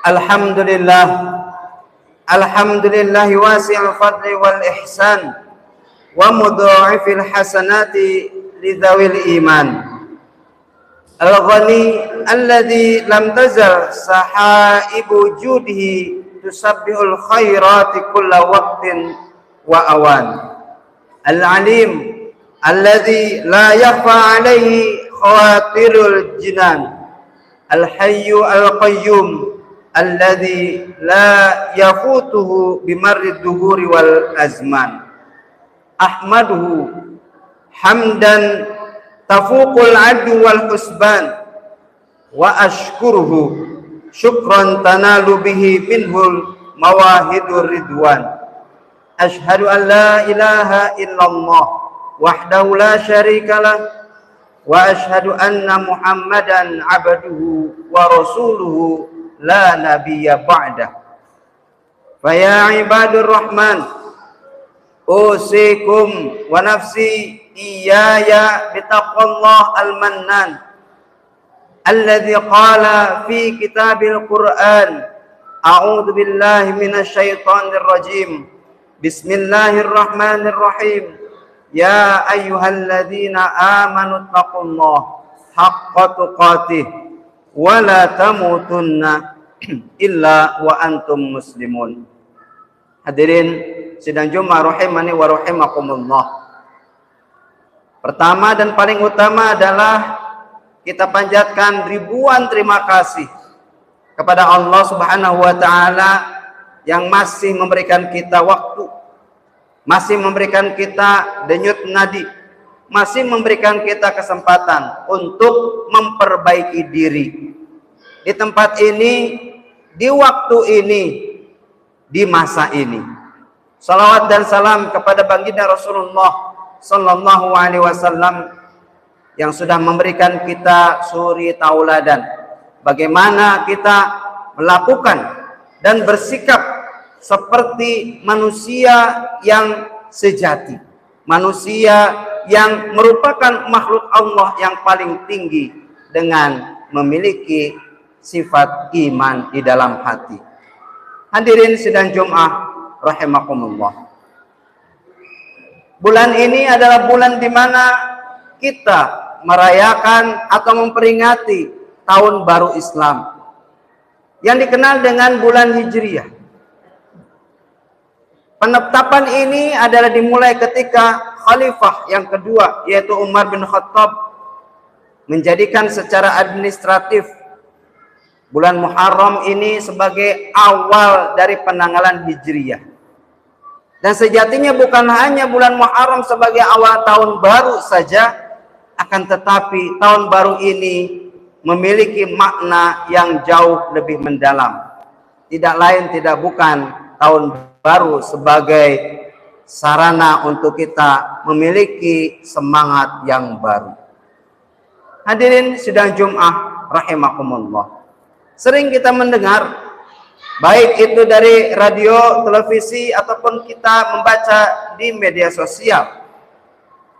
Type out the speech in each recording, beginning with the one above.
Alhamdulillah, alhamdulillah wasi'il fadli wal ihsan wa mudha'ifil hasanati lidzawil iman. Al-ghani alladzi lam tazal sahaibu judihi tusabbihul khairati kulla waqtin wa awan. Al-alim alladzi la yakhfa alaihi khawatirul jinan. Al-hayyu al-qayyum alladzi la yafutuhu bimarrid duhuri wal azman. Ahmaduhu hamdan tafuqul addu wal husban wa ashkuruhu syukran tanalu bihi minhul mawahidur ridwan. Ashhadu an la ilaha illallah wahdahu la syarikalah wa ashhadu anna Muhammadan abduhu wa rasuluhu la nabiyya ba'dah. Fa ya ibadur rahman usikum wa nafsi iyaya bitaqwallah al-mannan alladzi qala fi kitabil Qur'an a'udzu billahi minasy syaithanir rajim bismillahirrahmanirrahim ya ayyuhalladzina amanu taqullaha haqqa tuqatih wa la tamutunna illa wa antum muslimun. Hadirin sidang Jumat rahimani wa rahimakumullah. Pertama dan paling utama adalah kita panjatkan ribuan terima kasih kepada Allah Subhanahu wa taala yang masih memberikan kita waktu, masih memberikan kita denyut nadi, masih memberikan kita kesempatan untuk memperbaiki diri di tempat ini, di waktu ini, di masa ini. Salawat dan salam kepada baginda Rasulullah sallallahu alaihi wasallam yang sudah memberikan kita suri tauladan bagaimana kita melakukan dan bersikap seperti manusia yang sejati, manusia yang merupakan makhluk Allah yang paling tinggi dengan memiliki sifat iman di dalam hati. Hadirin sidang Jumat rahimakumullah. Bulan ini adalah bulan di mana kita merayakan atau memperingati tahun baru Islam yang dikenal dengan bulan Hijriyah. Penetapan ini adalah dimulai ketika khalifah yang kedua yaitu Umar bin Khattab menjadikan secara administratif bulan Muharram ini sebagai awal dari penanggalan Hijriyah. Dan sejatinya bukan hanya bulan Muharram sebagai awal tahun baru saja, akan tetapi tahun baru ini memiliki makna yang jauh lebih mendalam. Tidak lain tidak bukan tahun baru sebagai sarana untuk kita memiliki semangat yang baru. Hadirin sidang Jumat rahimakumullah. Sering kita mendengar, baik itu dari radio, televisi, ataupun kita membaca di media sosial,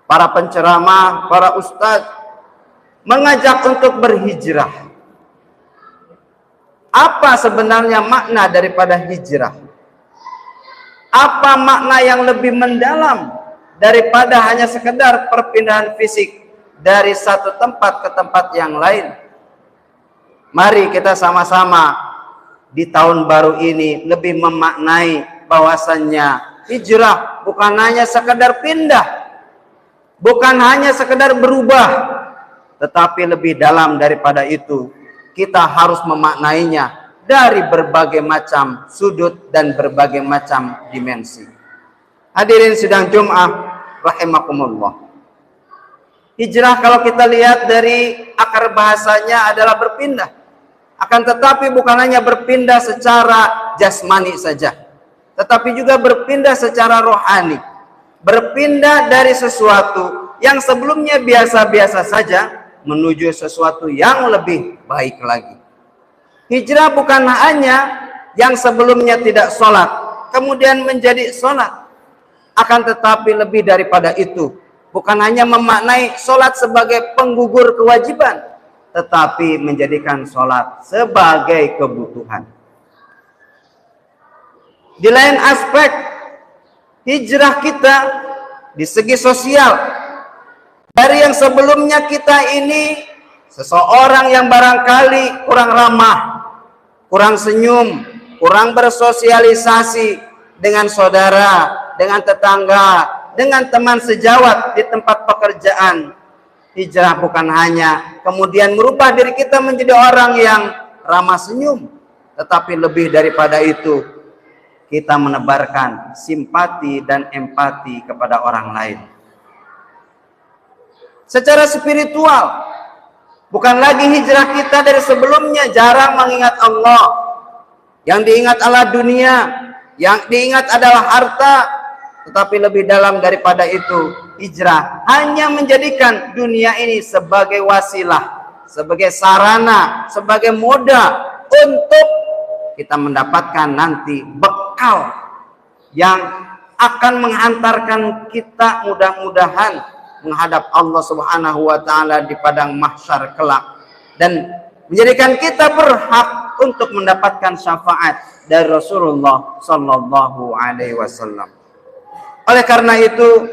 para penceramah, para ustadz mengajak untuk berhijrah. Apa sebenarnya makna daripada hijrah? Apa makna yang lebih mendalam daripada hanya sekedar perpindahan fisik dari satu tempat ke tempat yang lain? Mari kita sama-sama di tahun baru ini lebih memaknai bahwasannya hijrah bukan hanya sekedar pindah, bukan hanya sekedar berubah, tetapi lebih dalam daripada itu. Kita harus memaknainya dari berbagai macam sudut dan berbagai macam dimensi. Hadirin sidang Jumat rahimakumullah. Hijrah kalau kita lihat dari akar bahasanya adalah berpindah. Akan tetapi bukan hanya berpindah secara jasmani saja, tetapi juga berpindah secara rohani. Berpindah dari sesuatu yang sebelumnya biasa-biasa saja menuju sesuatu yang lebih baik lagi. Hijrah bukan hanya yang sebelumnya tidak sholat, kemudian menjadi sholat. Akan tetapi lebih daripada itu. Bukan hanya memaknai sholat sebagai penggugur kewajiban, tetapi menjadikan sholat sebagai kebutuhan. Di lain aspek, hijrah kita di segi sosial, dari yang sebelumnya kita ini seseorang yang barangkali kurang ramah, kurang senyum, kurang bersosialisasi dengan saudara, dengan tetangga, dengan teman sejawat di tempat pekerjaan. Hijrah bukan hanya kemudian merubah diri kita menjadi orang yang ramah senyum, tetapi lebih daripada itu, kita menebarkan simpati dan empati kepada orang lain. Secara spiritual, bukan lagi hijrah kita dari sebelumnya jarang mengingat Allah. Yang diingat adalah dunia, yang diingat adalah harta, tetapi lebih dalam daripada itu, hijrah hanya menjadikan dunia ini sebagai wasilah, sebagai sarana, sebagai moda untuk kita mendapatkan nanti bekal yang akan menghantarkan kita mudah-mudahan menghadap Allah Subhanahu wa taala di padang mahsyar kelak, dan menjadikan kita berhak untuk mendapatkan syafaat dari Rasulullah sallallahu alaihi wasallam. Oleh karena itu,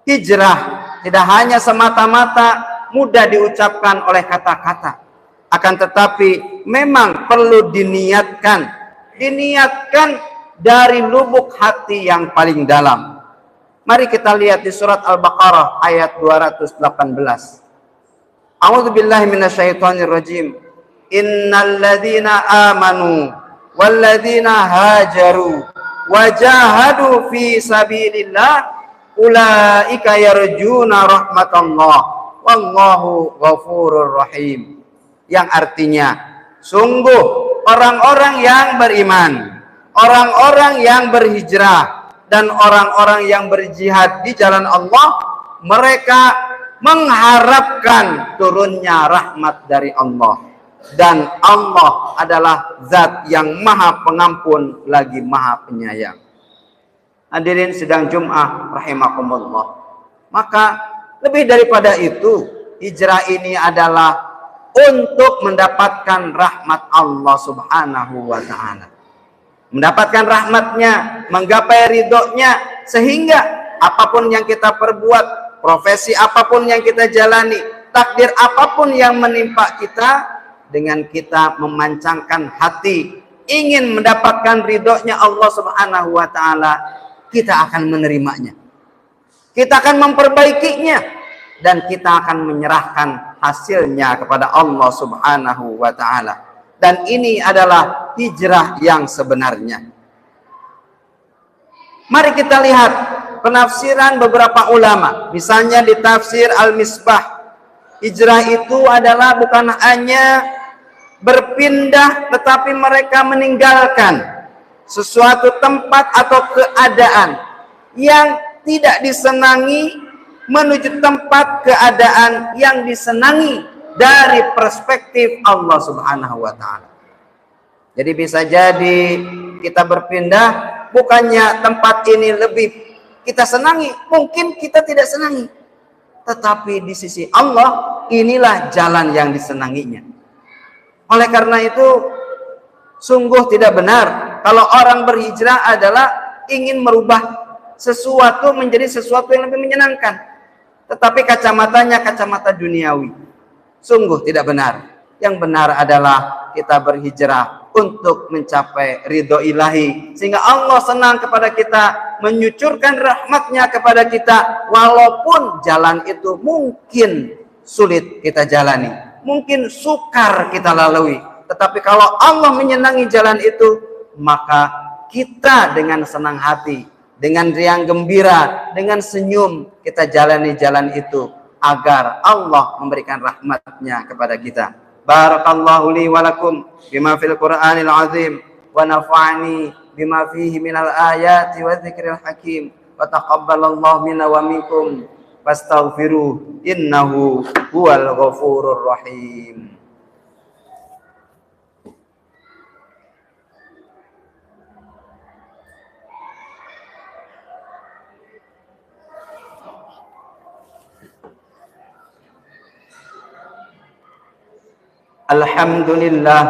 hijrah tidak hanya semata-mata mudah diucapkan oleh kata-kata, akan tetapi memang perlu diniatkan dari lubuk hati yang paling dalam. Mari kita lihat di surat Al-Baqarah ayat 218. A'udzubillahi minasyaitonirrajim. Innal ladzina amanu wal ladzina hajaru wajahadu fi sabilillah ulaika yarjuna rahmatallah wallahu ghafurur rahim. Yang artinya, sungguh orang-orang yang beriman, orang-orang yang berhijrah, dan orang-orang yang berjihad di jalan Allah, mereka mengharapkan turunnya rahmat dari Allah, dan Allah adalah zat yang maha pengampun lagi maha penyayang. Hadirin sidang Jum'ah rahimakumullah. Maka lebih daripada itu, hijrah ini adalah untuk mendapatkan rahmat Allah Subhanahu wa ta'ala, mendapatkan rahmatnya, menggapai ridhonya, sehingga apapun yang kita perbuat, profesi apapun yang kita jalani, takdir apapun yang menimpa kita, dengan kita memancangkan hati ingin mendapatkan ridhonya Allah Subhanahu wa ta'ala, kita akan menerimanya, kita akan memperbaikinya, dan kita akan menyerahkan hasilnya kepada Allah Subhanahu wa ta'ala. Dan ini adalah hijrah yang sebenarnya. Mari kita lihat penafsiran beberapa ulama. Misalnya di tafsir Al-Misbah, hijrah itu adalah bukan hanya berpindah, tetapi mereka meninggalkan sesuatu tempat atau keadaan yang tidak disenangi menuju tempat keadaan yang disenangi dari perspektif Allah Subhanahu wa ta'ala. Jadi bisa jadi kita berpindah, bukannya tempat ini lebih kita senangi, mungkin kita tidak senangi, tetapi di sisi Allah inilah jalan yang disenanginya. Oleh karena itu, sungguh tidak benar kalau orang berhijrah adalah ingin merubah sesuatu menjadi sesuatu yang lebih menyenangkan, tetapi kacamatanya kacamata duniawi. Sungguh tidak benar. Yang benar adalah kita berhijrah untuk mencapai ridho ilahi, sehingga Allah senang kepada kita, menyucurkan rahmatnya kepada kita, walaupun jalan itu mungkin sulit kita jalani, mungkin sukar kita lalui, tetapi kalau Allah menyenangi jalan itu, maka kita dengan senang hati, dengan riang gembira, dengan senyum, kita jalani jalan itu, agar Allah memberikan rahmatnya kepada kita. Barakallahu li wa lakum bima fil Qur'anil azim, wa nafa'ani bima fihi minal ayati wa dzikril hakim, wa taqabbalallahu minna wa minkum, fastaghfiruh innahu huwal ghafurur rahim. Alhamdulillah,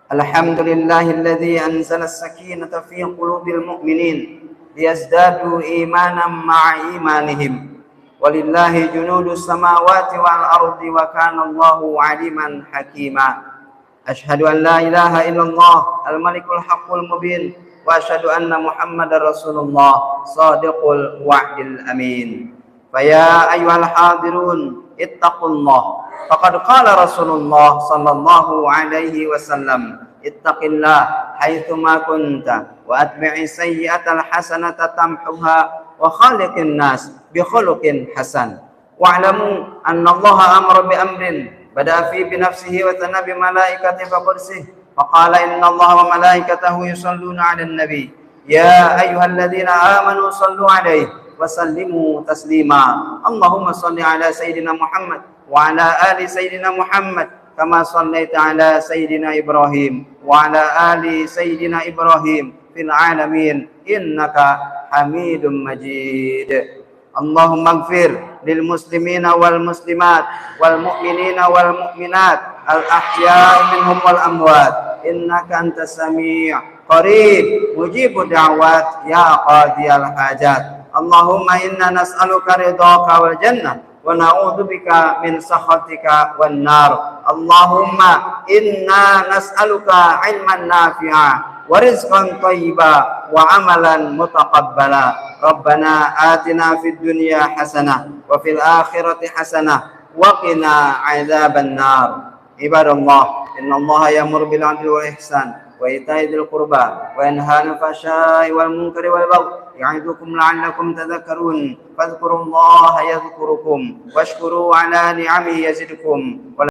Alhamdulillahilladzi anzala as-sakinata fi qulubil mu'minin liyazdadu imanan ma'a imanihim. Walillahi junudus samawati wal ardi wa kana Allahu 'aliman hakima. Asyhadu an la ilaha illallah al-malikul haqqul mubin wa asyhadu anna Muhammadar Rasulullah shadiqul wa'dil amin. Faya ayyuhal hadirun ittaqullah. Faqad qala Rasulullah sallallahu alaihi wasallam, ittaqillah haitsu ma kunta wa atbi'i sayyi'atal hasanata tamhuha wa khaliqin nas bi khuluqin hasan. Wa'lamu anna Allah amara bi amrin bada'a fi bi nafsihi wa thana bi malaikatihi fa qursihi fa qala inna Allah wa malaikatahu yusalluna 'alan nabi ya ayyuhalladzina amanu sallu 'alaihi wa sallimu taslima. Allahumma salli ala sayyidina Muhammad wa ala ali sayyidina Muhammad kama sallaita ala sayyidina Ibrahim wa ala ali sayyidina Ibrahim fil alamin innaka Hamidum Majid. Allahumma ighfir lil muslimina wal muslimat wal mu'minina wal mu'minat al ahya'i minhum wal amwat innaka antas sami' qarib mujibud da'wat ya qadiyal hajat. Allahumma inna nas'aluka ridhaka wal jannah wa na'udzubika min sakhatika wan nar. Allahumma inna nas'aluka ilman nafi'a wa rizqan thayyiba wa amalan mutaqabbala. Rabbana atina fid dunya hasanah wa fil akhirati hasanah wa qina 'adzaban nar. Ibadallah, innallaha ya'muru bil 'adli wal ihsan wa ita'i dzil qurba wa yanha 'anil fahsya'i wal munkari wal baghi ya'idukum la'allakum tadhakkarun. Fadhkurullaha yadhkurukum washkuru 'ala ni'amihi yazidkum.